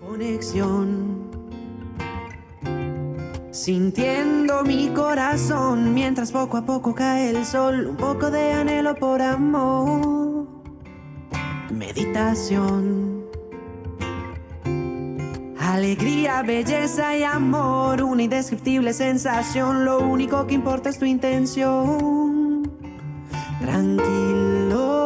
Conexión, sintiendo mi corazón mientras poco a poco cae el sol, un poco de anhelo por amor, meditación, alegría, belleza y amor, una indescriptible sensación, lo único que importa es tu intención, tranquilo.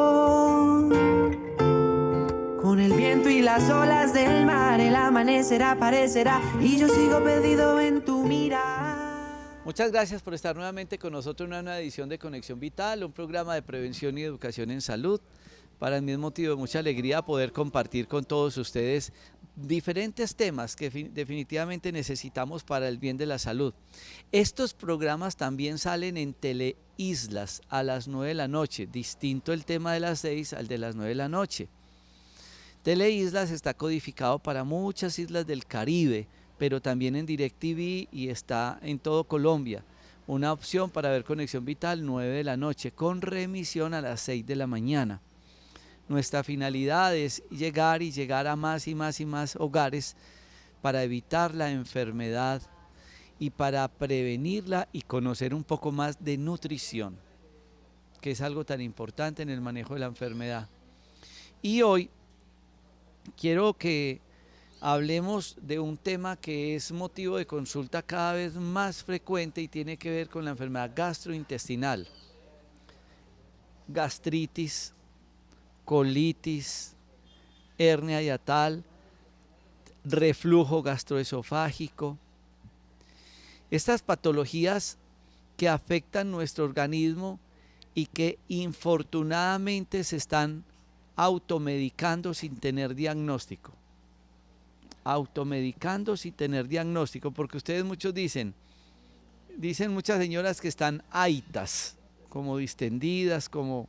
Con el viento y las olas del mar, el amanecer aparecerá y yo sigo perdido en tu mirar. Muchas gracias por estar nuevamente con nosotros en una nueva edición de Conexión Vital, un programa de prevención y educación en salud. Para mí es motivo de mucha alegría poder compartir con todos ustedes diferentes temas que definitivamente necesitamos para el bien de la salud. Estos programas también salen en Teleislas a las 9 de la noche, distinto el tema de las 6 al de las 9 de la noche. Teleislas está codificado para muchas islas del Caribe, pero también en DirecTV y está en todo Colombia. Una opción para ver Conexión Vital 9 de la noche con remisión a las 6 de la mañana. Nuestra finalidad es llegar a más y más hogares para evitar la enfermedad y para prevenirla y conocer un poco más de nutrición, que es algo tan importante en el manejo de la enfermedad. Y hoy quiero que hablemos de un tema que es motivo de consulta cada vez más frecuente y tiene que ver con la enfermedad gastrointestinal, gastritis, colitis, hernia hiatal, reflujo gastroesofágico. Estas patologías que afectan nuestro organismo y que infortunadamente se están automedicando sin tener diagnóstico. Automedicando sin tener diagnóstico, porque ustedes muchos dicen muchas señoras que están aitas, como distendidas, como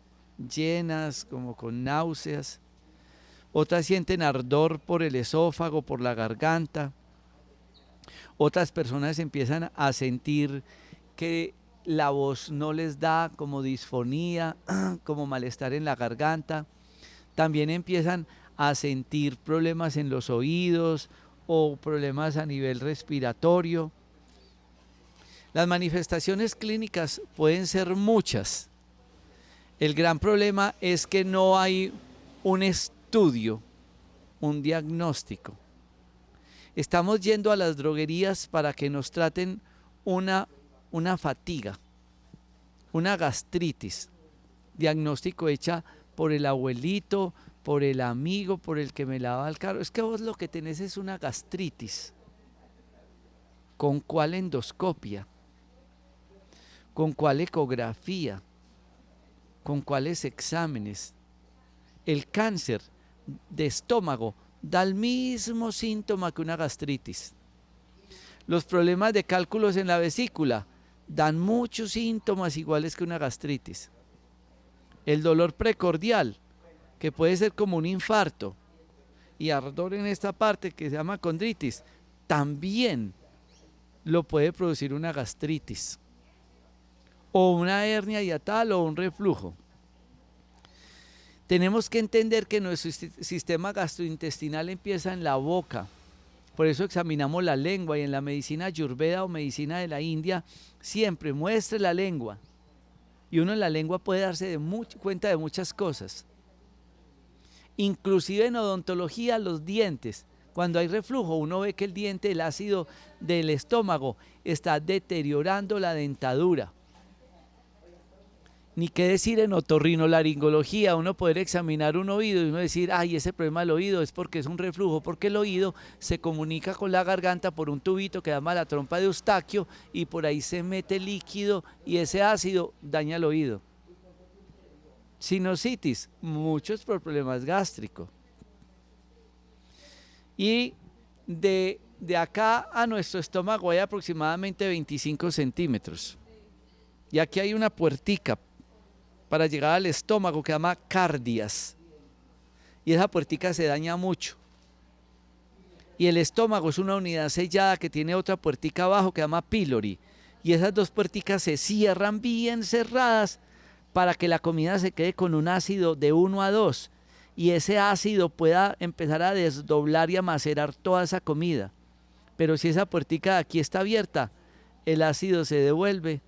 llenas, como con náuseas. Otras sienten ardor por el esófago, por la garganta. Otras personas empiezan a sentir que la voz no les da, como disfonía, como malestar en la garganta. También empiezan a sentir problemas en los oídos o problemas a nivel respiratorio. Las manifestaciones clínicas pueden ser muchas. El gran problema es que no hay un estudio, un diagnóstico. Estamos yendo a las droguerías para que nos traten una fatiga, una gastritis, diagnóstico hecha por el abuelito, por el amigo, por el que me lava el carro. Es que vos lo que tenés es una gastritis. ¿Con cuál endoscopia? ¿Con cuál ecografía? ¿Con cuáles exámenes? El cáncer de estómago da el mismo síntoma que una gastritis. Los problemas de cálculos en la vesícula dan muchos síntomas iguales que una gastritis. El dolor precordial, que puede ser como un infarto, y ardor en esta parte que se llama condritis, también lo puede producir una gastritis, o una hernia hiatal o un reflujo. Tenemos que entender que nuestro sistema gastrointestinal empieza en la boca, por eso examinamos la lengua, y en la medicina ayurveda o medicina de la India siempre muestre la lengua. Y uno en la lengua puede darse cuenta de muchas cosas. Inclusive en odontología, los dientes. Cuando hay reflujo, uno ve que el diente, el ácido del estómago, está deteriorando la dentadura. Ni qué decir en otorrinolaringología, uno poder examinar un oído y uno decir, ay, ese problema del oído es porque es un reflujo, porque el oído se comunica con la garganta por un tubito que llama la trompa de Eustaquio y por ahí se mete líquido y ese ácido daña el oído. Sinusitis, muchos por problemas gástricos. Y de acá a nuestro estómago hay aproximadamente 25 centímetros. Y aquí hay una puertica para llegar al estómago que se llama cardias. Y esa puertica se daña mucho. Y el estómago es una unidad sellada que tiene otra puertica abajo que se llama pílori. Y esas dos puerticas se cierran bien cerradas para que la comida se quede con un ácido de 1 a 2. y ese ácido pueda empezar a desdoblar y a macerar toda esa comida. Pero si esa puertica de aquí está abierta, el ácido se devuelve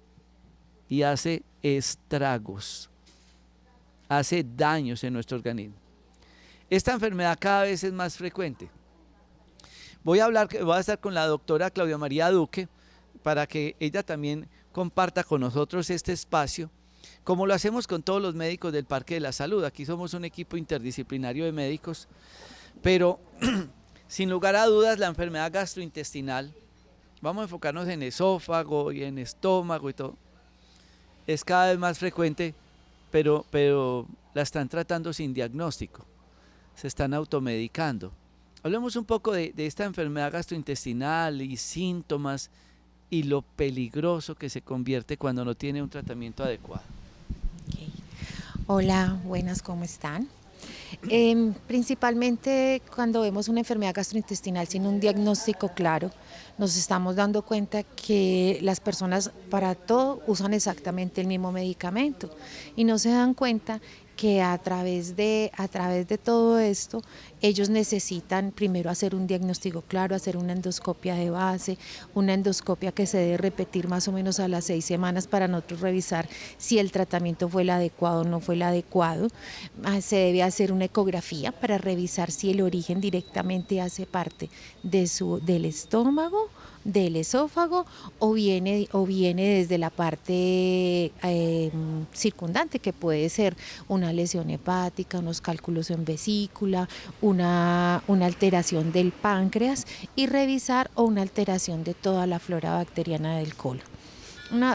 y hace estragos, hace daños en nuestro organismo. Esta enfermedad cada vez es más frecuente. Voy a estar con la doctora Claudia María Duque para que ella también comparta con nosotros este espacio, como lo hacemos con todos los médicos del Parque de la Salud. Aquí somos un equipo interdisciplinario de médicos, pero sin lugar a dudas la enfermedad gastrointestinal, vamos a enfocarnos en esófago y en estómago y todo, es cada vez más frecuente, pero la están tratando sin diagnóstico, se están automedicando. Hablemos un poco de esta enfermedad gastrointestinal y síntomas y lo peligroso que se convierte cuando no tiene un tratamiento adecuado. Okay. Hola, buenas, ¿cómo están? Principalmente cuando vemos una enfermedad gastrointestinal sin un diagnóstico claro, nos estamos dando cuenta que las personas para todo usan exactamente el mismo medicamento y no se dan cuenta que a través de todo esto, ellos necesitan primero hacer un diagnóstico claro, hacer una endoscopia de base, una endoscopia que se debe repetir más o menos a las 6 semanas para nosotros revisar si el tratamiento fue el adecuado o no fue el adecuado. Se debe hacer una ecografía para revisar si el origen directamente hace parte del estómago, del esófago o viene desde la parte circundante, que puede ser una lesión hepática, unos cálculos en vesícula, una alteración del páncreas y revisar o una alteración de toda la flora bacteriana del colon.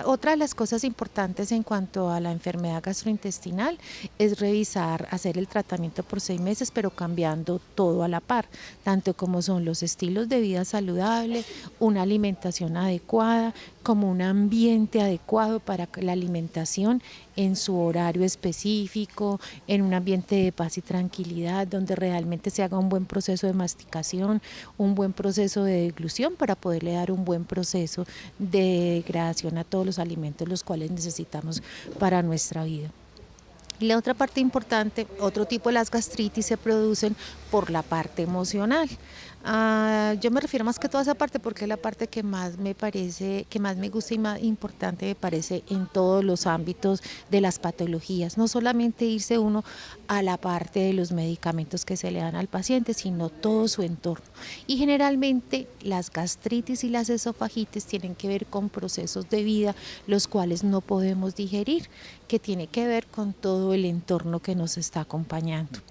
Otra de las cosas importantes en cuanto a la enfermedad gastrointestinal es revisar, hacer el tratamiento por 6 meses, pero cambiando todo a la par, tanto como son los estilos de vida saludable, una alimentación adecuada, como un ambiente adecuado para la alimentación en su horario específico, en un ambiente de paz y tranquilidad, donde realmente se haga un buen proceso de masticación, un buen proceso de deglución para poderle dar un buen proceso de degradación a todos los alimentos los cuales necesitamos para nuestra vida. Y la otra parte importante, otro tipo de las gastritis se producen por la parte emocional. Yo me refiero más que toda esa parte porque es la parte que más me parece, que más me gusta y más importante me parece en todos los ámbitos de las patologías. No solamente irse uno a la parte de los medicamentos que se le dan al paciente, sino todo su entorno. Y generalmente las gastritis y las esofagitis tienen que ver con procesos de vida los cuales no podemos digerir, que tiene que ver con todo el entorno que nos está acompañando.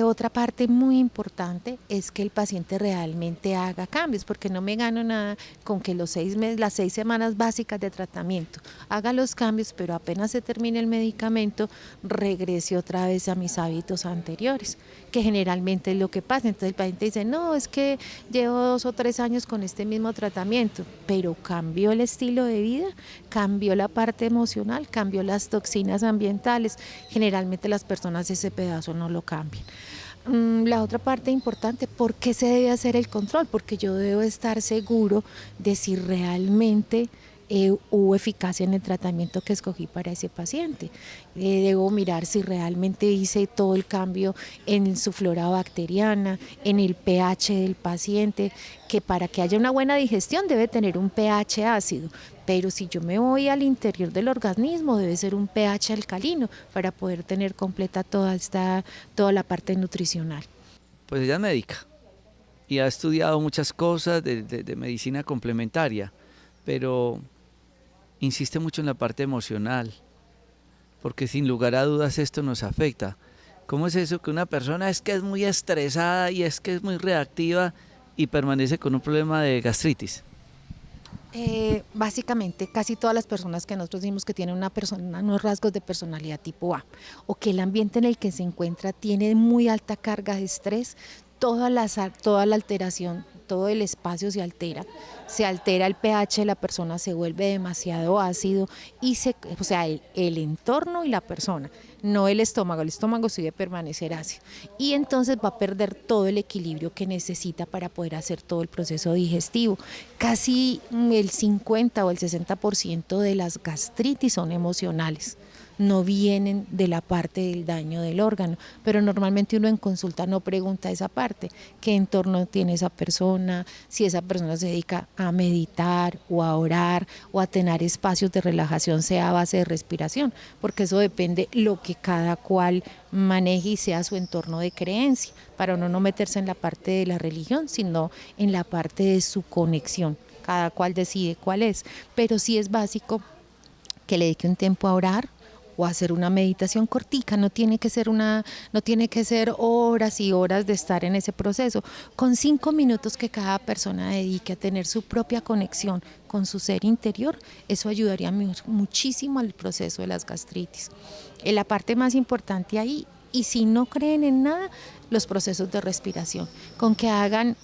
Otra parte muy importante es que el paciente realmente haga cambios, porque no me gano nada con que las 6 semanas básicas de tratamiento haga los cambios, pero apenas se termine el medicamento, regrese otra vez a mis hábitos anteriores, que generalmente es lo que pasa. Entonces el paciente dice, no, es que llevo 2 o 3 años con este mismo tratamiento, pero cambió el estilo de vida, cambió la parte emocional, cambió las toxinas ambientales. Generalmente las personas ese pedazo no lo cambian. La otra parte importante, ¿por qué se debe hacer el control? Porque yo debo estar seguro de si realmente hubo eficacia en el tratamiento que escogí para ese paciente. Debo mirar si realmente hice todo el cambio en su flora bacteriana, en el pH del paciente, que para que haya una buena digestión debe tener un pH ácido, pero si yo me voy al interior del organismo debe ser un pH alcalino para poder tener completa toda la parte nutricional. Pues ella es médica y ha estudiado muchas cosas de medicina complementaria, pero insiste mucho en la parte emocional, porque sin lugar a dudas esto nos afecta. ¿Cómo es eso que una persona es muy estresada y es que es muy reactiva y permanece con un problema de gastritis? Básicamente casi todas las personas que nosotros decimos que tienen unos rasgos de personalidad tipo A, o que el ambiente en el que se encuentra tiene muy alta carga de estrés, toda la alteración, todo el espacio se altera el pH de la persona, se vuelve demasiado ácido y el entorno y la persona, no el estómago sí debe permanecer ácido y entonces va a perder todo el equilibrio que necesita para poder hacer todo el proceso digestivo. Casi el 50 o el 60% de las gastritis son emocionales. no vienen de la parte del daño del órgano, pero normalmente uno en consulta no pregunta esa parte, qué entorno tiene esa persona, si esa persona se dedica a meditar o a orar o a tener espacios de relajación, sea a base de respiración, porque eso depende lo que cada cual maneje y sea su entorno de creencia, para uno no meterse en la parte de la religión, sino en la parte de su conexión. Cada cual decide cuál es, pero sí es básico que le dedique un tiempo a orar o a hacer una meditación cortica, no tiene que ser horas y horas de estar en ese proceso. Con 5 minutos que cada persona dedique a tener su propia conexión con su ser interior, eso ayudaría muchísimo al proceso de las gastritis. La parte más importante ahí, y si no creen en nada, los procesos de respiración, con que hagan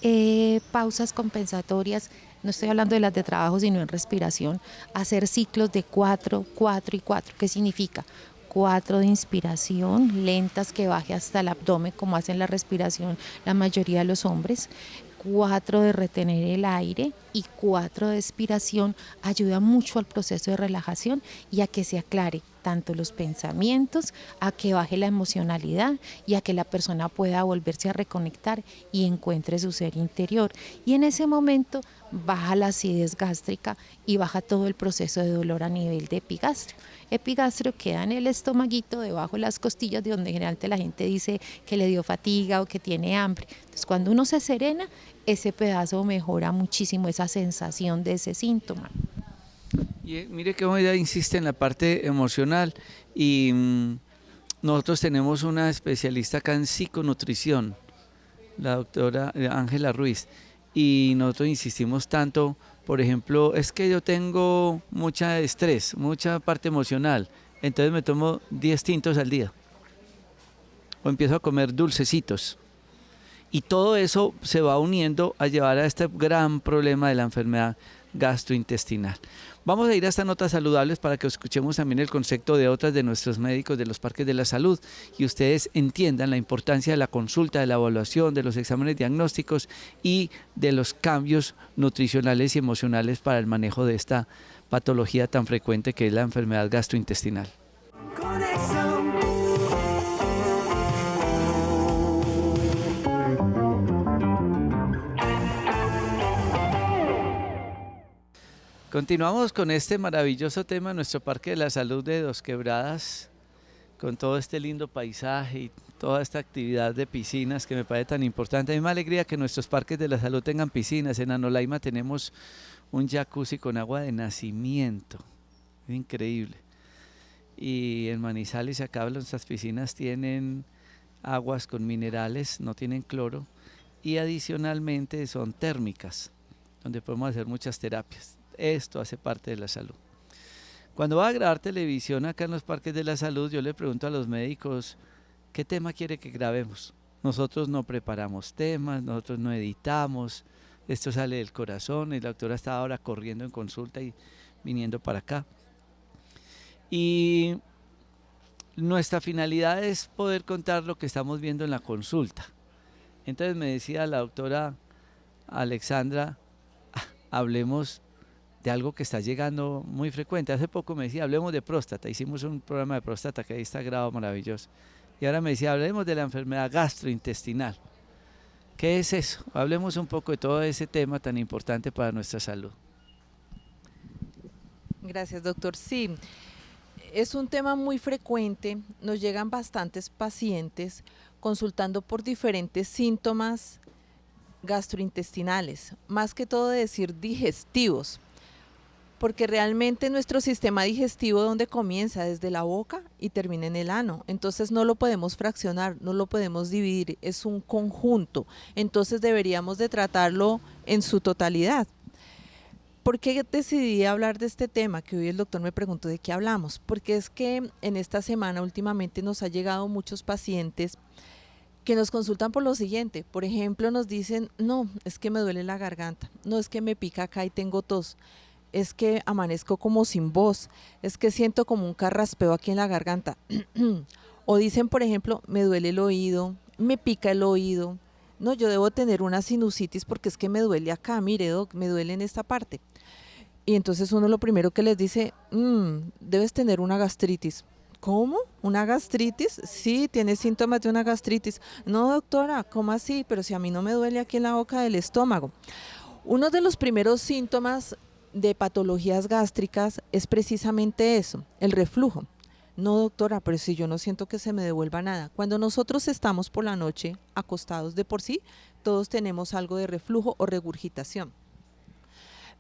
pausas compensatorias. No estoy hablando de las de trabajo, sino en respiración, hacer ciclos de 4, 4 y 4. ¿Qué significa? 4 de inspiración, lentas que baje hasta el abdomen, como hacen la respiración la mayoría de los hombres. 4 de retener el aire y 4 de expiración, ayuda mucho al proceso de relajación y a que se aclare tanto los pensamientos, a que baje la emocionalidad y a que la persona pueda volverse a reconectar y encuentre su ser interior. Y en ese momento baja la acidez gástrica y baja todo el proceso de dolor a nivel de epigastrio. Epigastrio queda en el estomaguito, debajo de las costillas, de donde generalmente la gente dice que le dio fatiga o que tiene hambre. Entonces, cuando uno se serena, ese pedazo mejora muchísimo esa sensación de ese síntoma. Y mire que ella insiste en la parte emocional y nosotros tenemos una especialista acá en psiconutrición, la doctora Ángela Ruiz, y nosotros insistimos tanto, por ejemplo, es que yo tengo mucha estrés, mucha parte emocional, entonces me tomo 10 tintos al día o empiezo a comer dulcecitos. Y todo eso se va uniendo a llevar a este gran problema de la enfermedad gastrointestinal. Vamos a ir a estas notas saludables para que escuchemos también el concepto de otras de nuestros médicos de los parques de la salud y ustedes entiendan la importancia de la consulta, de la evaluación, de los exámenes diagnósticos y de los cambios nutricionales y emocionales para el manejo de esta patología tan frecuente que es la enfermedad gastrointestinal. Continuamos con este maravilloso tema, nuestro Parque de la Salud de Dos Quebradas, con todo este lindo paisaje y toda esta actividad de piscinas que me parece tan importante. A mí me alegría que nuestros parques de la salud tengan piscinas. En Anolaima tenemos un jacuzzi con agua de nacimiento, es increíble. Y en Manizales acá nuestras piscinas tienen aguas con minerales, no tienen cloro y adicionalmente son térmicas, donde podemos hacer muchas terapias. Esto hace parte de la salud. Cuando va a grabar televisión acá en los parques de la salud, yo le pregunto a los médicos, ¿qué tema quiere que grabemos? Nosotros no preparamos temas, nosotros no editamos, esto sale del corazón, y la doctora está ahora corriendo en consulta y viniendo para acá. Y nuestra finalidad es poder contar lo que estamos viendo en la consulta. Entonces me decía la doctora Alexandra, hablemos de algo que está llegando muy frecuente. Hace poco me decía, hablemos de próstata, hicimos un programa de próstata que ahí está grabado maravilloso. Y ahora me decía, hablemos de la enfermedad gastrointestinal. ¿Qué es eso? Hablemos un poco de todo ese tema tan importante para nuestra salud. Gracias, doctor. Sí, es un tema muy frecuente, nos llegan bastantes pacientes consultando por diferentes síntomas gastrointestinales, más que todo decir digestivos, porque realmente nuestro sistema digestivo donde comienza desde la boca y termina en el ano, entonces no lo podemos fraccionar, no lo podemos dividir, es un conjunto, entonces deberíamos de tratarlo en su totalidad. ¿Por qué decidí hablar de este tema? Que hoy el doctor me preguntó de qué hablamos, porque es que en esta semana últimamente nos ha llegado muchos pacientes que nos consultan por lo siguiente, por ejemplo nos dicen, no, es que me duele la garganta, no es que me pica acá y tengo tos, es que amanezco como sin voz, es que siento como un carraspeo aquí en la garganta, o dicen por ejemplo, me duele el oído, me pica el oído, no, yo debo tener una sinusitis porque es que me duele acá, mire doc, me duele en esta parte, y entonces uno lo primero que les dice, debes tener una gastritis. ¿Cómo? ¿Una gastritis? Sí, tiene síntomas de una gastritis. No, doctora, ¿cómo así? Pero si a mí no me duele aquí en la boca del estómago. Uno de los primeros síntomas de patologías gástricas es precisamente eso, el reflujo. No, doctora, pero si yo no siento que se me devuelva nada. Cuando nosotros estamos por la noche acostados de por sí, todos tenemos algo de reflujo o regurgitación.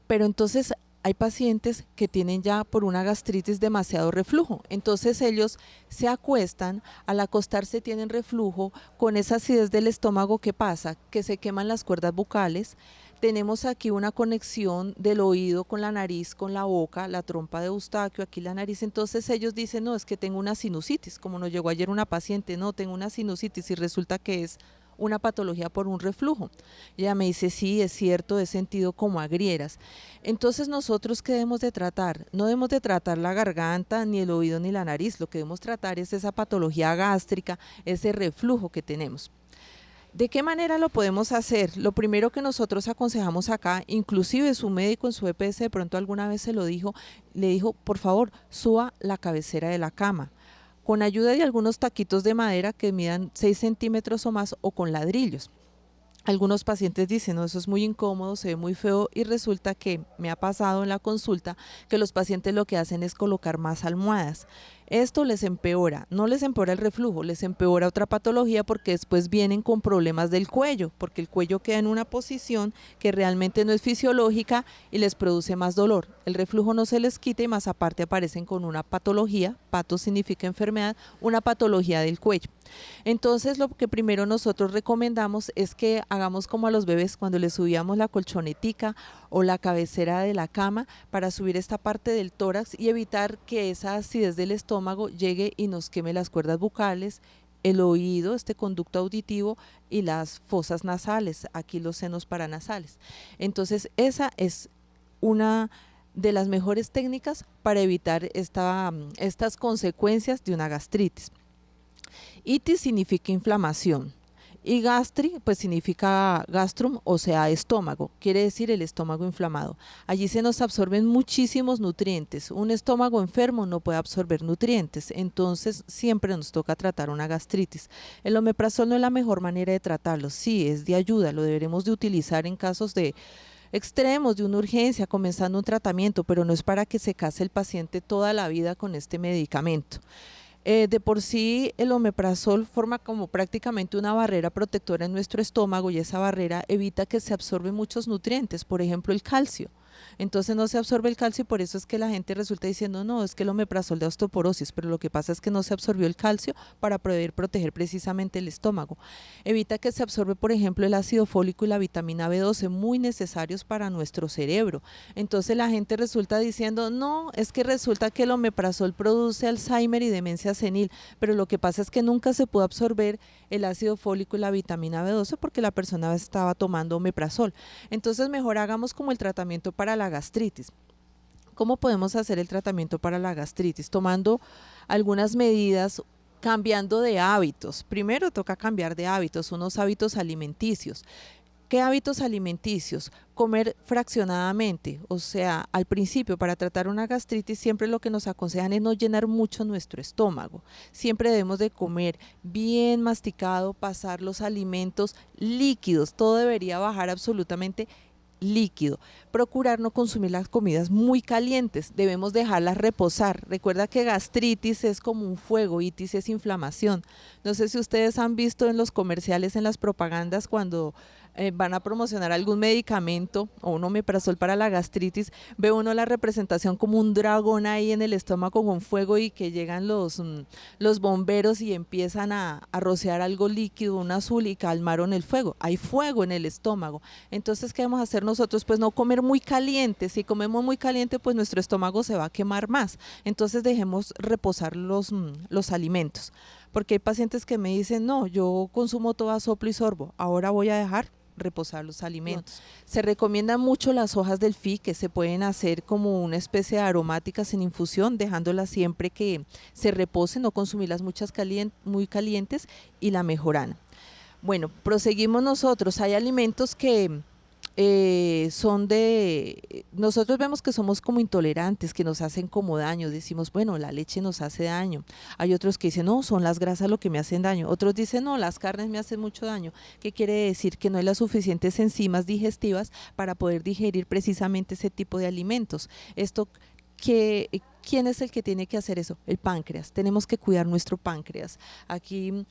Pero entonces hay pacientes que tienen ya por una gastritis demasiado reflujo, entonces ellos se acuestan, al acostarse tienen reflujo, con esa acidez del estómago, ¿qué pasa? Que se queman las cuerdas bucales. Tenemos aquí una conexión del oído con la nariz, con la boca, la trompa de Eustaquio, aquí la nariz, entonces ellos dicen, no, es que tengo una sinusitis, como nos llegó ayer una paciente, no, tengo una sinusitis y resulta que es una patología por un reflujo. Y ella me dice, sí, es cierto, he sentido como agrieras. Entonces nosotros, ¿qué debemos de tratar? No debemos de tratar la garganta, ni el oído, ni la nariz, lo que debemos tratar es esa patología gástrica, ese reflujo que tenemos. ¿De qué manera lo podemos hacer? Lo primero que nosotros aconsejamos acá, inclusive su médico en su EPS de pronto alguna vez se lo dijo, le dijo, por favor, suba la cabecera de la cama, con ayuda de algunos taquitos de madera que midan 6 centímetros o más o con ladrillos. Algunos pacientes dicen, no, eso es muy incómodo, se ve muy feo y resulta que me ha pasado en la consulta que los pacientes lo que hacen es colocar más almohadas. Esto les empeora, no les empeora el reflujo, les empeora otra patología porque después vienen con problemas del cuello, porque el cuello queda en una posición que realmente no es fisiológica y les produce más dolor. El reflujo no se les quita y más aparte aparecen con una patología, pato significa enfermedad, una patología del cuello. Entonces lo que primero nosotros recomendamos es que hagamos como a los bebés cuando les subíamos la colchonetica o la cabecera de la cama para subir esta parte del tórax y evitar que esa acidez del estómago llegue y nos queme las cuerdas bucales, el oído, este conducto auditivo y las fosas nasales, aquí los senos paranasales. Entonces esa es una de las mejores técnicas para evitar estas consecuencias de una gastritis. Itis significa inflamación y gastri pues significa gastrum, o sea estómago, quiere decir el estómago inflamado. Allí se nos absorben muchísimos nutrientes, un estómago enfermo no puede absorber nutrientes, entonces siempre nos toca tratar una gastritis. El omeprazol no es la mejor manera de tratarlo, sí es de ayuda, lo deberemos de utilizar en casos de extremos, de una urgencia, comenzando un tratamiento, pero no es para que se case el paciente toda la vida con este medicamento. De por sí el omeprazol forma como prácticamente una barrera protectora en nuestro estómago y esa barrera evita que se absorben muchos nutrientes, por ejemplo el calcio. Entonces no se absorbe el calcio y por eso es que la gente resulta diciendo no, es que el omeprazol de osteoporosis, pero lo que pasa es que no se absorbió el calcio para poder proteger precisamente el estómago. Evita que se absorbe, por ejemplo, el ácido fólico y la vitamina B12, muy necesarios para nuestro cerebro. Entonces la gente resulta diciendo no, es que resulta que el omeprazol produce Alzheimer y demencia senil, pero lo que pasa es que nunca se pudo absorber el ácido fólico y la vitamina B12 porque la persona estaba tomando omeprazol. Entonces mejor hagamos como el tratamiento para la gastritis. ¿Cómo podemos hacer el tratamiento para la gastritis? Tomando algunas medidas, cambiando de hábitos. Primero toca cambiar de hábitos, unos hábitos alimenticios. ¿Qué hábitos alimenticios? Comer fraccionadamente, o sea, al principio para tratar una gastritis siempre lo que nos aconsejan es no llenar mucho nuestro estómago. Siempre debemos de comer bien masticado, pasar los alimentos líquidos, todo debería bajar absolutamente líquido. Procurar no consumir las comidas muy calientes, debemos dejarlas reposar. Recuerda que gastritis es como un fuego, itis es inflamación. No sé si ustedes han visto en los comerciales, en las propagandas, cuando van a promocionar algún medicamento o un omeprazol para la gastritis, ve uno la representación como un dragón ahí en el estómago con fuego y que llegan los bomberos y empiezan a rociar algo líquido, un azul y calmaron el fuego. Hay fuego en el estómago. Entonces, ¿qué vamos a hacer nosotros? Pues no comer muy caliente. Si comemos muy caliente, pues nuestro estómago se va a quemar más. Entonces, dejemos reposar los alimentos. Porque hay pacientes que me dicen, no, yo consumo todo a soplo y sorbo, ahora voy a dejar reposar los alimentos. Se recomiendan mucho las hojas del fi, que se pueden hacer como una especie de aromáticas en infusión, dejándolas siempre que se reposen, no consumirlas muy calientes, y la mejorana. Bueno, proseguimos nosotros. Hay alimentos que nosotros vemos que somos como intolerantes, que nos hacen como daño, decimos, bueno, la leche nos hace daño. Hay otros que dicen, no, son las grasas lo que me hacen daño. Otros dicen, no, las carnes me hacen mucho daño. ¿Qué quiere decir? Que no hay las suficientes enzimas digestivas para poder digerir precisamente ese tipo de alimentos. ¿Quién es el que tiene que hacer eso? El páncreas. Tenemos que cuidar nuestro páncreas. Aquí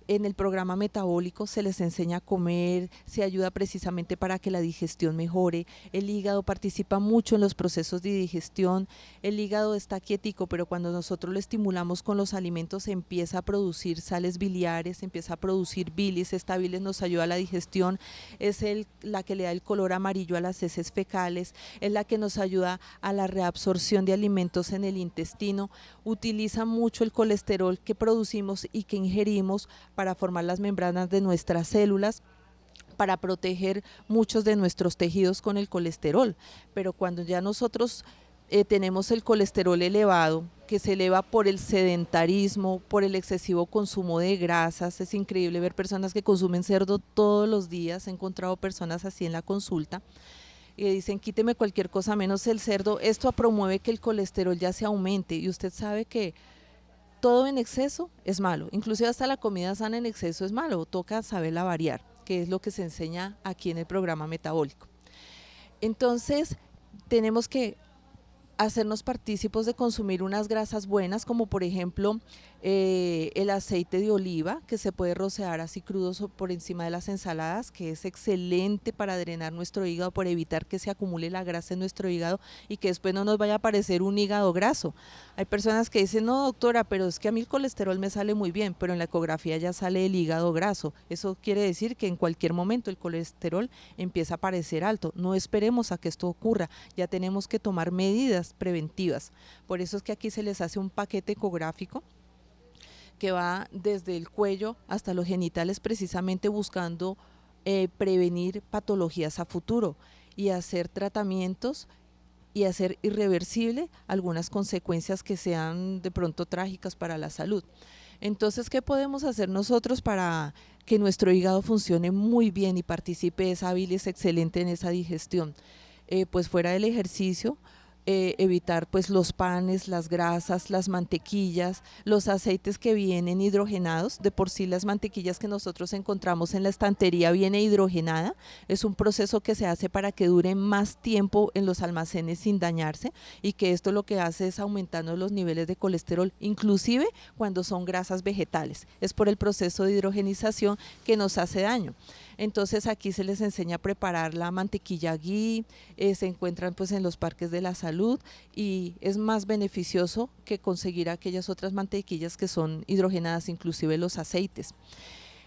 en el programa metabólico se les enseña a comer, se ayuda precisamente para que la digestión mejore. El hígado participa mucho en los procesos de digestión. El hígado está quietico, pero cuando nosotros lo estimulamos con los alimentos empieza a producir sales biliares, empieza a producir bilis. Esta bilis nos ayuda a la digestión, es la que le da el color amarillo a las heces fecales, es la que nos ayuda a la reabsorción de alimentos en el intestino. Utiliza mucho el colesterol que producimos y que ingerimos para formar las membranas de nuestras células, para proteger muchos de nuestros tejidos con el colesterol. Pero cuando ya nosotros tenemos el colesterol elevado, que se eleva por el sedentarismo, por el excesivo consumo de grasas, es increíble ver personas que consumen cerdo todos los días, he encontrado personas así en la consulta, y dicen quíteme cualquier cosa menos el cerdo. Esto promueve que el colesterol ya se aumente, y usted sabe que todo en exceso es malo, inclusive hasta la comida sana en exceso es malo, toca saberla variar, que es lo que se enseña aquí en el programa metabólico. Entonces tenemos que hacernos partícipes de consumir unas grasas buenas, como por ejemplo el aceite de oliva, que se puede rociar así crudo por encima de las ensaladas, que es excelente para drenar nuestro hígado, por evitar que se acumule la grasa en nuestro hígado y que después no nos vaya a aparecer un hígado graso. Hay personas que dicen, no doctora, pero es que a mí el colesterol me sale muy bien, pero en la ecografía ya sale el hígado graso. Eso quiere decir que en cualquier momento el colesterol empieza a aparecer alto. No esperemos a que esto ocurra, ya tenemos que tomar medidas preventivas. Por eso es que aquí se les hace un paquete ecográfico que va desde el cuello hasta los genitales, precisamente buscando prevenir patologías a futuro y hacer tratamientos y hacer irreversible algunas consecuencias que sean de pronto trágicas para la salud. Entonces, ¿qué podemos hacer nosotros para que nuestro hígado funcione muy bien y participe esa bilis excelente en esa digestión? Pues fuera del ejercicio, evitar pues los panes, las grasas, las mantequillas, los aceites que vienen hidrogenados. De por sí las mantequillas que nosotros encontramos en la estantería viene hidrogenada, es un proceso que se hace para que dure más tiempo en los almacenes sin dañarse, y que esto lo que hace es aumentando los niveles de colesterol, inclusive cuando son grasas vegetales, es por el proceso de hidrogenización que nos hace daño. Entonces aquí se les enseña a preparar la mantequilla ghee, se encuentran pues en los parques de la salud, y es más beneficioso que conseguir aquellas otras mantequillas que son hidrogenadas, inclusive los aceites.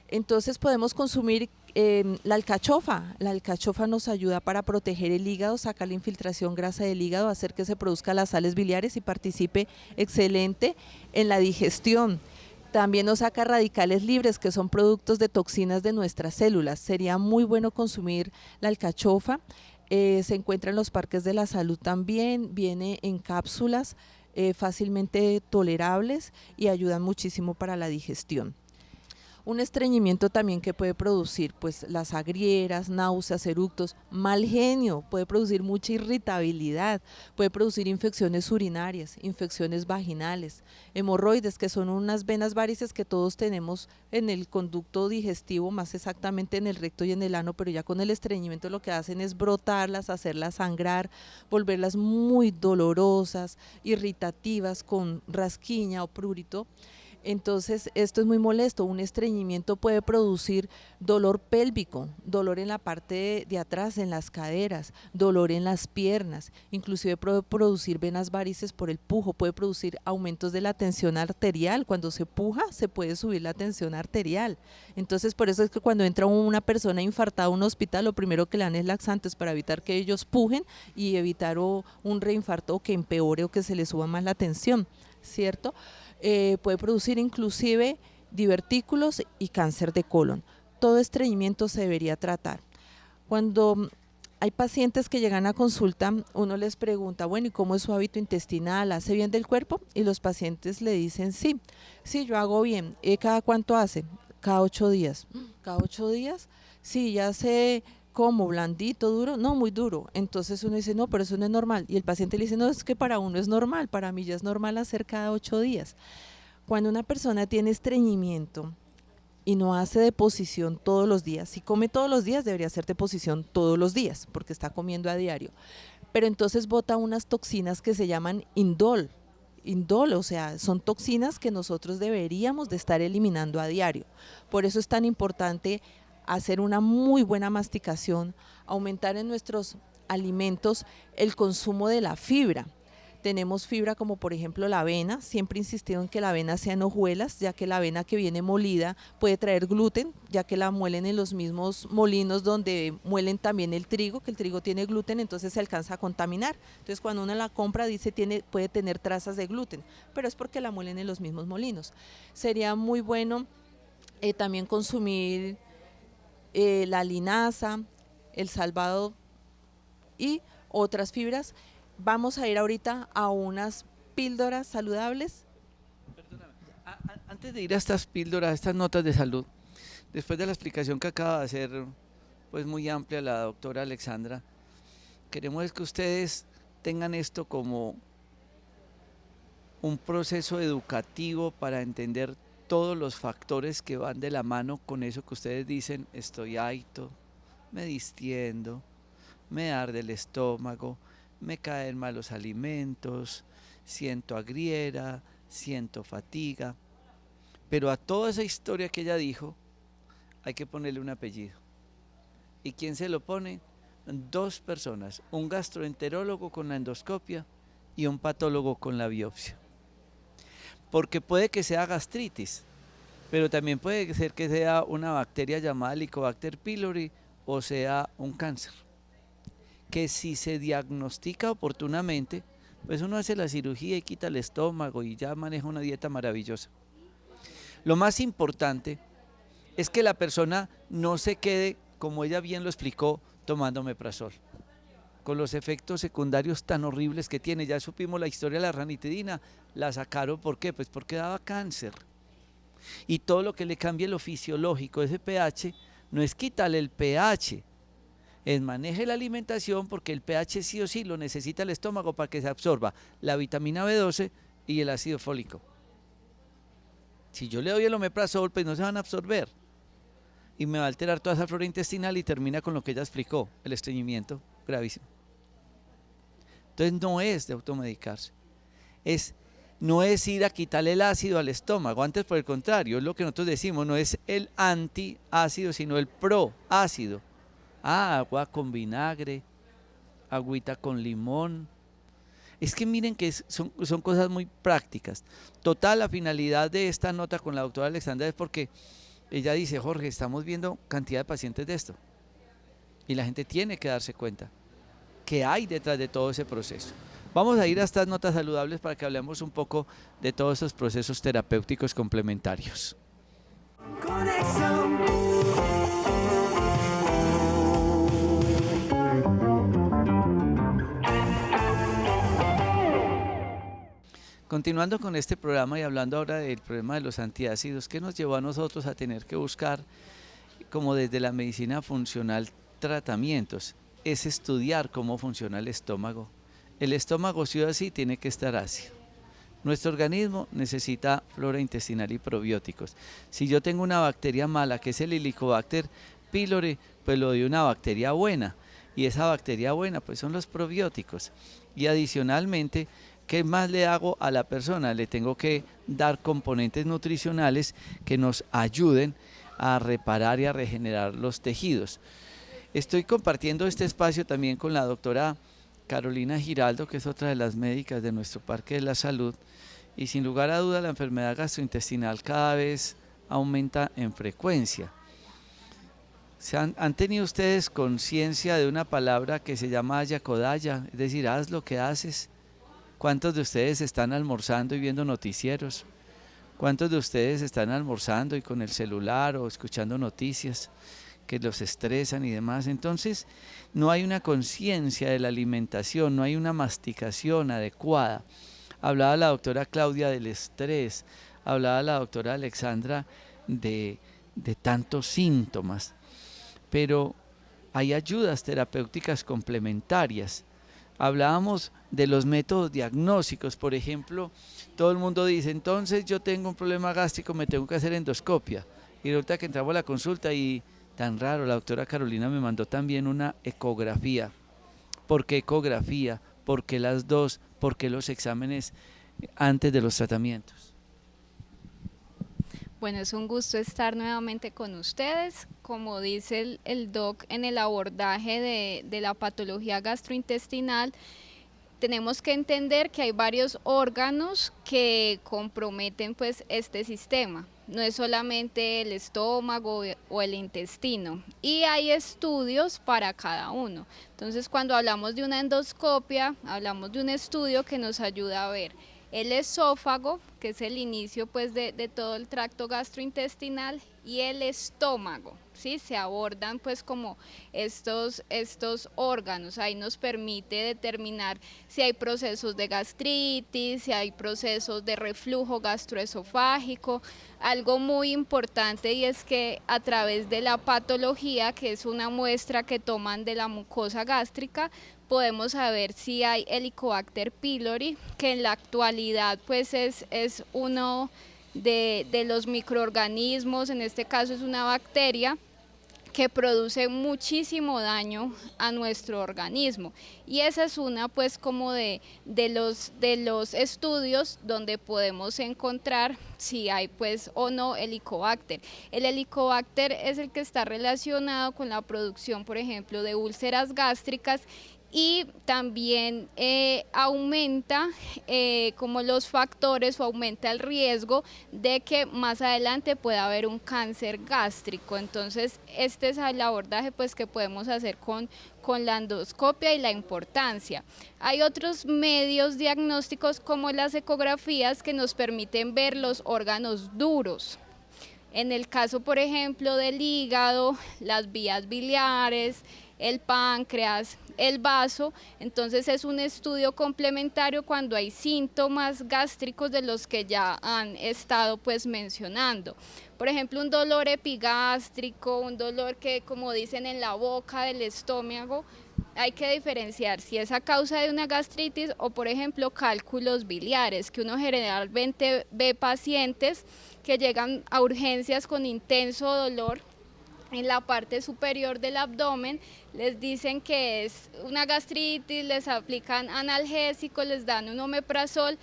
Entonces podemos consumir la alcachofa. La alcachofa nos ayuda para proteger el hígado, sacar la infiltración grasa del hígado, hacer que se produzcan las sales biliares y participe excelente en la digestión. También nos saca radicales libres, que son productos de toxinas de nuestras células. Sería muy bueno consumir la alcachofa. Se encuentra en los parques de la salud también, viene en cápsulas fácilmente tolerables y ayudan muchísimo para la digestión. Un estreñimiento también que puede producir pues las agrieras, náuseas, eructos, mal genio, puede producir mucha irritabilidad, puede producir infecciones urinarias, infecciones vaginales, hemorroides, que son unas venas varices que todos tenemos en el conducto digestivo, más exactamente en el recto y en el ano, pero ya con el estreñimiento lo que hacen es brotarlas, hacerlas sangrar, volverlas muy dolorosas, irritativas, con rasquiña o prurito. Entonces esto es muy molesto. Un estreñimiento puede producir dolor pélvico, dolor en la parte de atrás, en las caderas, dolor en las piernas, inclusive puede producir venas varices por el pujo, puede producir aumentos de la tensión arterial. Cuando se puja se puede subir la tensión arterial. Entonces por eso es que cuando entra una persona infartada a un hospital, lo primero que le dan es laxantes para evitar que ellos pujen y evitar un reinfarto, o que empeore o que se le suba más la tensión, ¿cierto? Puede producir inclusive divertículos y cáncer de colon. Todo estreñimiento se debería tratar. Cuando hay pacientes que llegan a consulta, uno les pregunta, bueno, ¿y cómo es su hábito intestinal? ¿Hace bien del cuerpo? Y los pacientes le dicen, sí, yo hago bien. ¿Cada cuánto hace? Cada 8 días. ¿Cada 8 días? Sí, ya hace ¿Cómo? ¿Blandito, duro? No, muy duro. Entonces uno dice, no, pero eso no es normal. Y el paciente le dice, no, es que para uno es normal, para mí ya es normal hacer cada 8 días. Cuando una persona tiene estreñimiento y no hace deposición todos los días, si come todos los días debería hacer deposición todos los días, porque está comiendo a diario. Pero entonces bota unas toxinas que se llaman indol, o sea, son toxinas que nosotros deberíamos de estar eliminando a diario. Por eso es tan importante hacer una muy buena masticación, aumentar en nuestros alimentos el consumo de la fibra. Tenemos fibra como por ejemplo la avena, siempre he insistido en que la avena sea en hojuelas, ya que la avena que viene molida puede traer gluten, ya que la muelen en los mismos molinos donde muelen también el trigo, que el trigo tiene gluten, entonces se alcanza a contaminar. Entonces cuando uno la compra dice puede tener trazas de gluten, pero es porque la muelen en los mismos molinos. Sería muy bueno también consumir la linaza, el salvado y otras fibras. Vamos a ir ahorita a unas píldoras saludables. Perdóname, antes de ir a estas píldoras, a estas notas de salud, después de la explicación que acaba de hacer, pues muy amplia la doctora Alexandra, queremos que ustedes tengan esto como un proceso educativo para entender todos los factores que van de la mano con eso que ustedes dicen: estoy ahito, me distiendo, me arde el estómago, me caen malos alimentos, siento agriera, siento fatiga. Pero a toda esa historia que ella dijo hay que ponerle un apellido. ¿Y quién se lo pone? 2 personas, un gastroenterólogo con la endoscopia y un patólogo con la biopsia. Porque puede que sea gastritis, pero también puede ser que sea una bacteria llamada Helicobacter pylori o sea un cáncer, que si se diagnostica oportunamente, pues uno hace la cirugía y quita el estómago y ya maneja una dieta maravillosa. Lo más importante es que la persona no se quede, como ella bien lo explicó, tomando omeprazol, con los efectos secundarios tan horribles que tiene. Ya supimos la historia de la ranitidina, la sacaron, ¿por qué? Pues porque daba cáncer. Y todo lo que le cambie lo fisiológico, ese pH, no es quitarle el pH, es maneje la alimentación, porque el pH sí o sí lo necesita el estómago para que se absorba la vitamina B12 y el ácido fólico. Si yo le doy el omeprazol, pues no se van a absorber y me va a alterar toda esa flora intestinal y termina con lo que ella explicó, el estreñimiento gravísimo. Entonces no es de automedicarse, no es ir a quitarle el ácido al estómago, antes por el contrario, es lo que nosotros decimos, no es el antiácido, sino el proácido. Agua con vinagre, agüita con limón. Es que miren que son cosas muy prácticas. Total, la finalidad de esta nota con la doctora Alexandra es porque ella dice: Jorge, estamos viendo cantidad de pacientes de esto y la gente tiene que darse cuenta que hay detrás de todo ese proceso. Vamos a ir a estas notas saludables para que hablemos un poco de todos esos procesos terapéuticos complementarios. Conexión. Continuando con este programa y hablando ahora del problema de los antiácidos, ¿qué nos llevó a nosotros a tener que buscar, como desde la medicina funcional, tratamientos? Es estudiar cómo funciona el estómago. El estómago sí o sí tiene que estar ácido. Nuestro organismo necesita flora intestinal y probióticos. Si yo tengo una bacteria mala, que es el Helicobacter pylori, pues lo doy una bacteria buena. Y esa bacteria buena pues son los probióticos. Y adicionalmente, ¿qué más le hago a la persona? Le tengo que dar componentes nutricionales que nos ayuden a reparar y a regenerar los tejidos. Estoy compartiendo este espacio también con la doctora Carolina Giraldo, que es otra de las médicas de nuestro Parque de la Salud, y sin lugar a duda la enfermedad gastrointestinal cada vez aumenta en frecuencia. ¿Han tenido ustedes conciencia de una palabra que se llama ayakodaya? Es decir, haz lo que haces. ¿Cuántos de ustedes están almorzando y viendo noticieros? ¿Cuántos de ustedes están almorzando y con el celular o escuchando noticias que los estresan y demás? Entonces, no hay una conciencia de la alimentación, no hay una masticación adecuada. Hablaba la doctora Claudia del estrés, hablaba la doctora Alexandra de tantos síntomas. Pero hay ayudas terapéuticas complementarias. Hablábamos de los métodos diagnósticos, por ejemplo, todo el mundo dice, entonces yo tengo un problema gástrico, me tengo que hacer endoscopia. Y resulta que entramos a la consulta y tan raro, la doctora Carolina me mandó también una ecografía. ¿Por qué ecografía? ¿Por qué las dos? ¿Por qué los exámenes antes de los tratamientos? Bueno, es un gusto estar nuevamente con ustedes. Como dice el doc en el abordaje de la patología gastrointestinal, tenemos que entender que hay varios órganos que comprometen pues este sistema. No es solamente el estómago o el intestino, y hay estudios para cada uno. Entonces, cuando hablamos de una endoscopia, hablamos de un estudio que nos ayuda a ver el esófago, que es el inicio pues de todo el tracto gastrointestinal, y el estómago, ¿sí? Se abordan pues como estos órganos. Ahí nos permite determinar si hay procesos de gastritis, si hay procesos de reflujo gastroesofágico. Algo muy importante, y es que a través de la patología, que es una muestra que toman de la mucosa gástrica, podemos saber si hay Helicobacter pylori, que en la actualidad pues es uno de los microorganismos, en este caso es una bacteria que produce muchísimo daño a nuestro organismo, y esa es una pues como de los estudios donde podemos encontrar si hay pues o no Helicobacter. El Helicobacter es el que está relacionado con la producción, por ejemplo, de úlceras gástricas, y también aumenta como los factores, o aumenta el riesgo de que más adelante pueda haber un cáncer gástrico. Entonces este es el abordaje pues que podemos hacer con la endoscopia y la importancia. Hay otros medios diagnósticos como las ecografías, que nos permiten ver los órganos duros. En el caso, por ejemplo, del hígado, las vías biliares, el páncreas, el vaso. Entonces es un estudio complementario cuando hay síntomas gástricos de los que ya han estado pues mencionando. Por ejemplo, un dolor epigástrico, un dolor que, como dicen, en la boca del estómago. Hay que diferenciar si es a causa de una gastritis o, por ejemplo, cálculos biliares, que uno generalmente ve pacientes que llegan a urgencias con intenso dolor en la parte superior del abdomen, les dicen que es una gastritis, les aplican analgésicos, les dan un omeprazol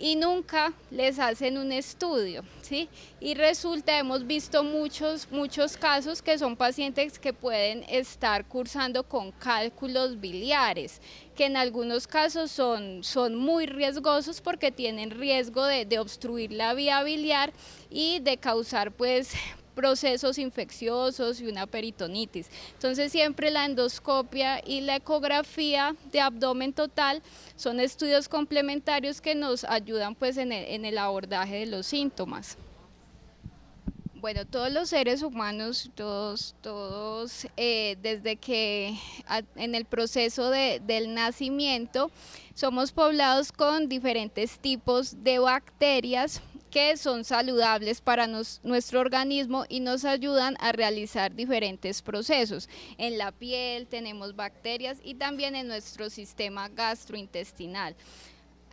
y nunca les hacen un estudio, ¿sí? Y resulta, hemos visto muchos casos que son pacientes que pueden estar cursando con cálculos biliares, que en algunos casos son muy riesgosos porque tienen riesgo de obstruir la vía biliar y de causar pues procesos infecciosos y una peritonitis. Entonces siempre la endoscopia y la ecografía de abdomen total son estudios complementarios que nos ayudan pues en el abordaje de los síntomas. Bueno, todos los seres humanos, todos desde que en el proceso del nacimiento somos poblados con diferentes tipos de bacterias que son saludables para nuestro organismo y nos ayudan a realizar diferentes procesos. En la piel tenemos bacterias y también en nuestro sistema gastrointestinal.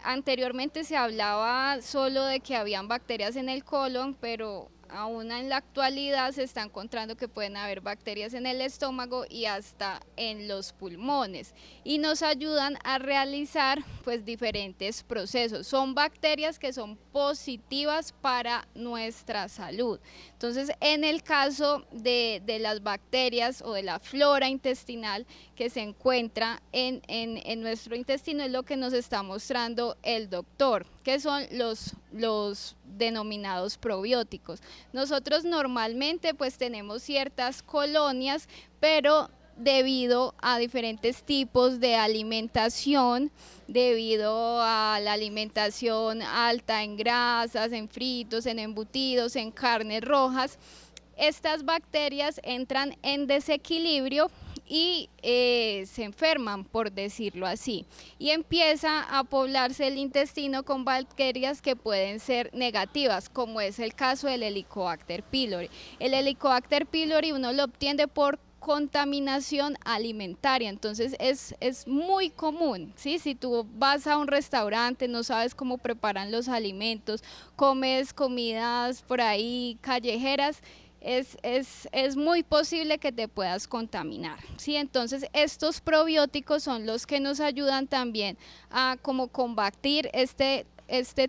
Anteriormente se hablaba solo de que habían bacterias en el colon, pero aún en la actualidad se está encontrando que pueden haber bacterias en el estómago y hasta en los pulmones, y nos ayudan a realizar pues diferentes procesos. Son bacterias que son positivas para nuestra salud. Entonces, en el caso de las bacterias o de la flora intestinal que se encuentra en nuestro intestino, es lo que nos está mostrando el doctor, que son los denominados probióticos. Nosotros normalmente pues tenemos ciertas colonias, pero debido a diferentes tipos de alimentación, debido a la alimentación alta en grasas, en fritos, en embutidos, en carnes rojas, estas bacterias entran en desequilibrio y se enferman, por decirlo así, y empieza a poblarse el intestino con bacterias que pueden ser negativas, como es el caso del Helicobacter pylori. El Helicobacter pylori uno lo obtiene por contaminación alimentaria. Entonces es muy común, ¿sí? Si tú vas a un restaurante, no sabes cómo preparan los alimentos, comes comidas por ahí callejeras, es muy posible que te puedas contaminar, ¿sí? Entonces estos probióticos son los que nos ayudan también a como combatir este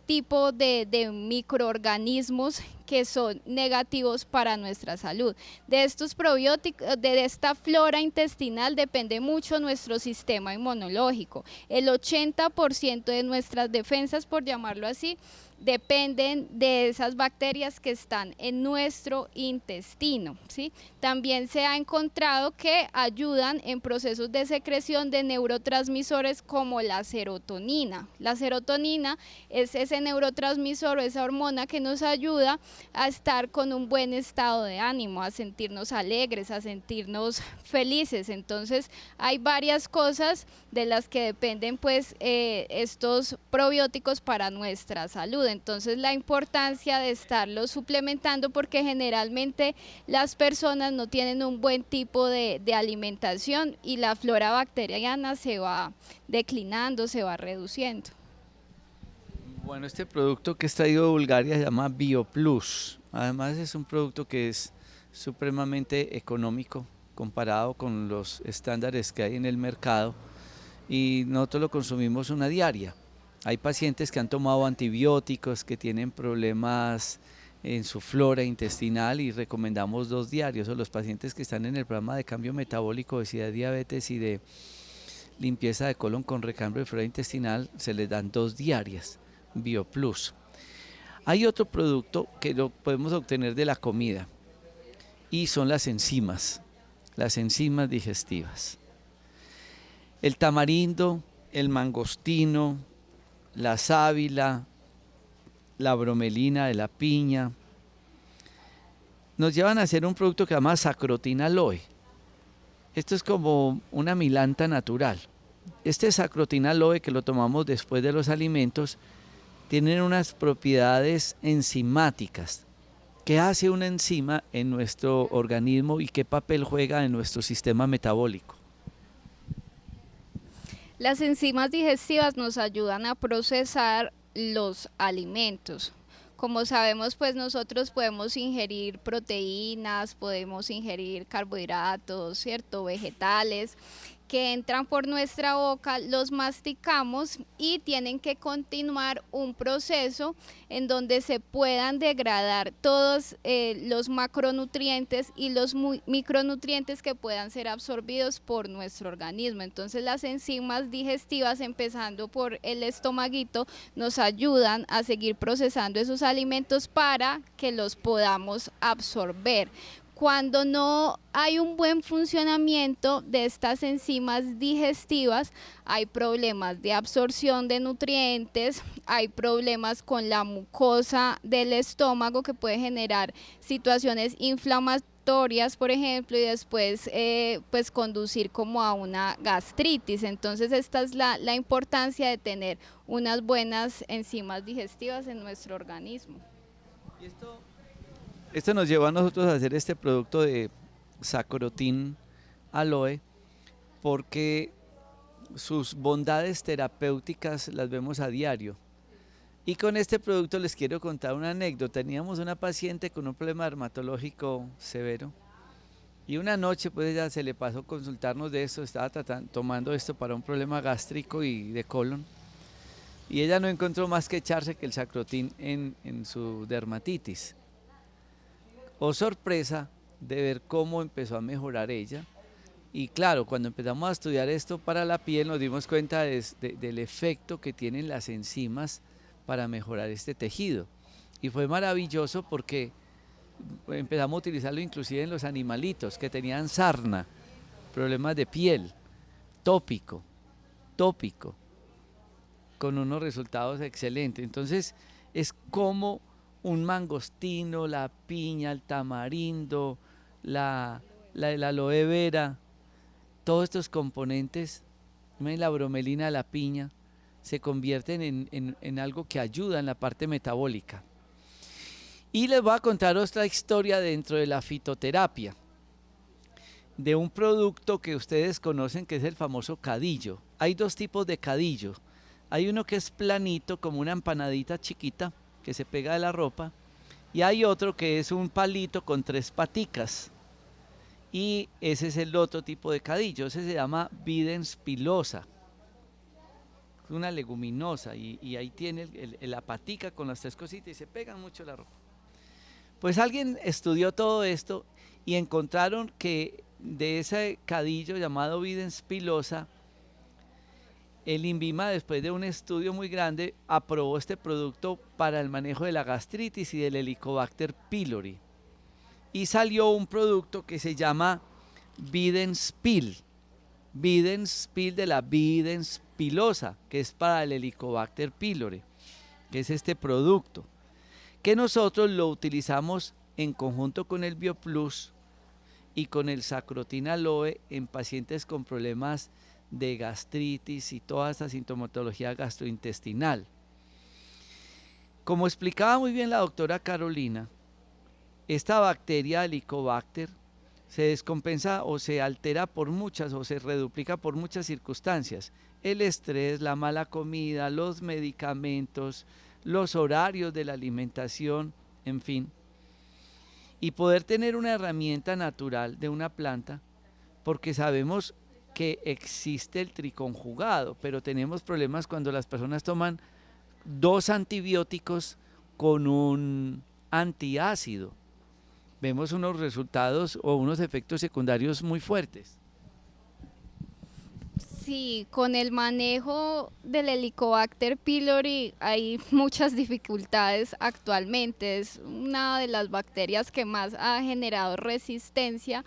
tipo de microorganismos que son negativos para nuestra salud. De estos probióticos, de esta flora intestinal depende mucho nuestro sistema inmunológico. El 80% de nuestras defensas, por llamarlo así, dependen de esas bacterias que están en nuestro intestino, ¿sí? También se ha encontrado que ayudan en procesos de secreción de neurotransmisores como la serotonina. La serotonina es ese neurotransmisor o esa hormona que nos ayuda a estar con un buen estado de ánimo, a sentirnos alegres, a sentirnos felices. Entonces hay varias cosas de las que dependen pues estos probióticos para nuestra salud. Entonces la importancia de estarlos suplementando, porque generalmente las personas no tienen un buen tipo de alimentación y la flora bacteriana se va declinando, se va reduciendo. Bueno, este producto que es traído de Bulgaria se llama BioPlus. Además es un producto que es supremamente económico comparado con los estándares que hay en el mercado, y nosotros lo consumimos una diaria. Hay pacientes que han tomado antibióticos, que tienen problemas en su flora intestinal y recomendamos 2 diarios, o los pacientes que están en el programa de cambio metabólico, obesidad, diabetes y de limpieza de colon con recambio de flora intestinal, se les dan 2 diarias, BioPlus. Hay otro producto que lo podemos obtener de la comida y son las enzimas digestivas. El tamarindo, el mangostino, la sábila, la bromelina de la piña, nos llevan a hacer un producto que se llama Sacrotin Aloe. Esto es como una milanta natural. Este Sacrotin Aloe, que lo tomamos después de los alimentos, tiene unas propiedades enzimáticas. ¿Qué hace una enzima en nuestro organismo y qué papel juega en nuestro sistema metabólico? Las enzimas digestivas nos ayudan a procesar los alimentos. Como sabemos, pues nosotros podemos ingerir proteínas, podemos ingerir carbohidratos, ¿cierto? Vegetales que entran por nuestra boca, los masticamos y tienen que continuar un proceso en donde se puedan degradar todos los macronutrientes y los micronutrientes que puedan ser absorbidos por nuestro organismo. Entonces las enzimas digestivas, empezando por el estomaguito, nos ayudan a seguir procesando esos alimentos para que los podamos absorber. Cuando no hay un buen funcionamiento de estas enzimas digestivas, hay problemas de absorción de nutrientes, hay problemas con la mucosa del estómago que puede generar situaciones inflamatorias, por ejemplo, y después pues conducir como a una gastritis. Entonces esta es la importancia de tener unas buenas enzimas digestivas en nuestro organismo. ¿Y esto nos lleva a nosotros a hacer este producto de Sacrotin Aloe, porque sus bondades terapéuticas las vemos a diario. Y con este producto les quiero contar una anécdota. Teníamos una paciente con un problema dermatológico severo y una noche pues ya se le pasó consultarnos de esto, estaba tomando esto para un problema gástrico y de colon, y ella no encontró más que echarse que el Sacrotin en su dermatitis. Oh sorpresa de ver cómo empezó a mejorar ella, y claro, cuando empezamos a estudiar esto para la piel nos dimos cuenta del efecto que tienen las enzimas para mejorar este tejido, y fue maravilloso porque empezamos a utilizarlo inclusive en los animalitos que tenían sarna, problemas de piel, tópico, con unos resultados excelentes. Entonces es como un mangostino, la piña, el tamarindo, la aloe vera, todos estos componentes, la bromelina, la piña, se convierten en algo que ayuda en la parte metabólica. Y les voy a contar otra historia dentro de la fitoterapia. de un producto que ustedes conocen, que es el famoso cadillo. Hay dos tipos de cadillo. Hay uno que es planito, como una empanadita chiquita que se pega de la ropa, y hay otro que es un palito con 3 paticas, y ese es el otro tipo de cadillo. Ese se llama Videns pilosa, es una leguminosa, y ahí tiene la patica con las 3 cositas y se pegan mucho la ropa. Pues alguien estudió todo esto y encontraron que de ese cadillo llamado Videns pilosa, el INVIMA, después de un estudio muy grande, aprobó este producto para el manejo de la gastritis y del Helicobacter pylori. Y salió un producto que se llama Videns Pil de la Videns pilosa, que es para el Helicobacter pylori, que es este producto, que nosotros lo utilizamos en conjunto con el BioPlus y con el Sacrotin Aloe en pacientes con problemas de gastritis y toda esta sintomatología gastrointestinal. Como explicaba muy bien la doctora Carolina, esta bacteria Helicobacter se descompensa o se altera por muchas o se reduplica por muchas circunstancias: el estrés, la mala comida, los medicamentos, los horarios de la alimentación, en fin. Y poder tener una herramienta natural de una planta, porque sabemos que existe el triconjugado, pero tenemos problemas cuando las personas toman 2 antibióticos con un antiácido. Vemos unos resultados o unos efectos secundarios muy fuertes. Sí, con el manejo del Helicobacter pylori hay muchas dificultades actualmente. Es una de las bacterias que más ha generado resistencia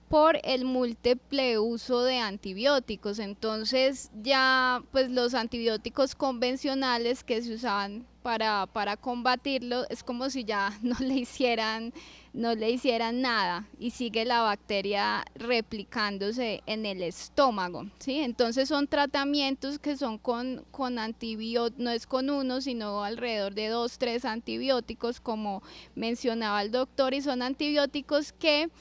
por el múltiple uso de antibióticos. Entonces ya pues los antibióticos convencionales que se usaban para combatirlo, es como si ya no le hicieran nada y sigue la bacteria replicándose en el estómago, ¿sí? Entonces son tratamientos que son con antibióticos, no es con uno, sino alrededor de 2, 3 antibióticos, como mencionaba el doctor, y son antibióticos que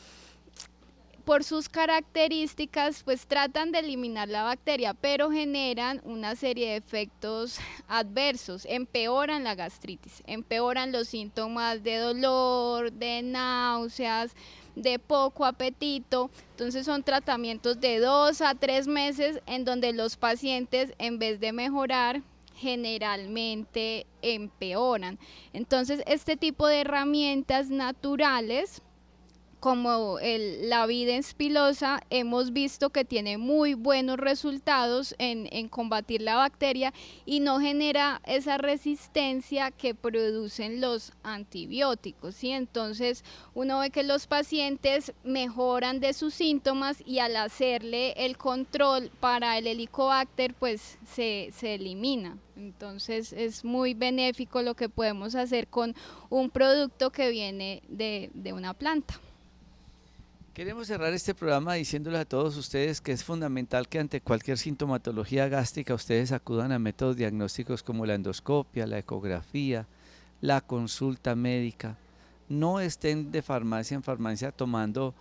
por sus características pues tratan de eliminar la bacteria, pero generan una serie de efectos adversos, empeoran la gastritis, empeoran los síntomas de dolor, de náuseas, de poco apetito. Entonces son tratamientos de 2 a 3 meses en donde los pacientes, en vez de mejorar, generalmente empeoran. Entonces este tipo de herramientas naturales, como la Videns pilosa, hemos visto que tiene muy buenos resultados en combatir la bacteria y no genera esa resistencia que producen los antibióticos, ¿sí? Entonces uno ve que los pacientes mejoran de sus síntomas y al hacerle el control para el Helicobacter pues se elimina. Entonces es muy benéfico lo que podemos hacer con un producto que viene de una planta. Queremos cerrar este programa diciéndole a todos ustedes que es fundamental que ante cualquier sintomatología gástrica ustedes acudan a métodos diagnósticos como la endoscopia, la ecografía, la consulta médica. No estén de farmacia en farmacia tomando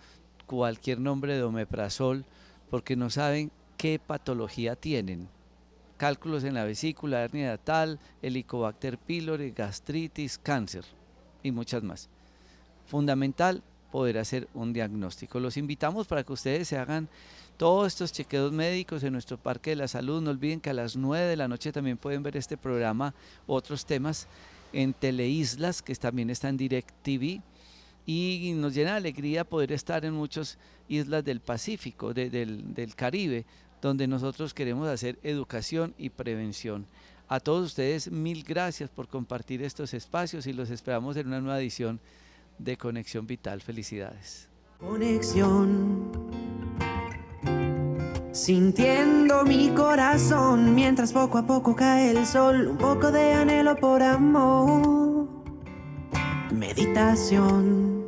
cualquier nombre de omeprazol porque no saben qué patología tienen. Cálculos en la vesícula, hernia hiatal, Helicobacter pylori, gastritis, cáncer y muchas más. Fundamental poder hacer un diagnóstico. Los invitamos para que ustedes se hagan todos estos chequeos médicos en nuestro Parque de la Salud. No olviden que a las 9 de la noche también pueden ver este programa, otros temas en Teleislas, que también está en DirecTV, y nos llena de alegría poder estar en muchas islas del Pacífico, del Caribe, donde nosotros queremos hacer educación y prevención. A todos ustedes, 1000 gracias por compartir estos espacios y los esperamos en una nueva edición de Conexión Vital. Felicidades. Conexión, sintiendo mi corazón mientras poco a poco cae el sol, un poco de anhelo por amor, meditación,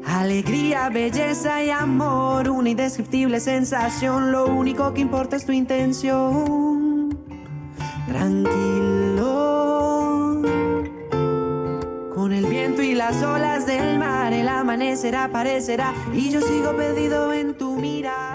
alegría, belleza y amor, una indescriptible sensación, lo único que importa es tu intención, tranquilo, con el viento y la las olas del mar, el amanecer aparecerá y yo sigo perdido en tu mirada.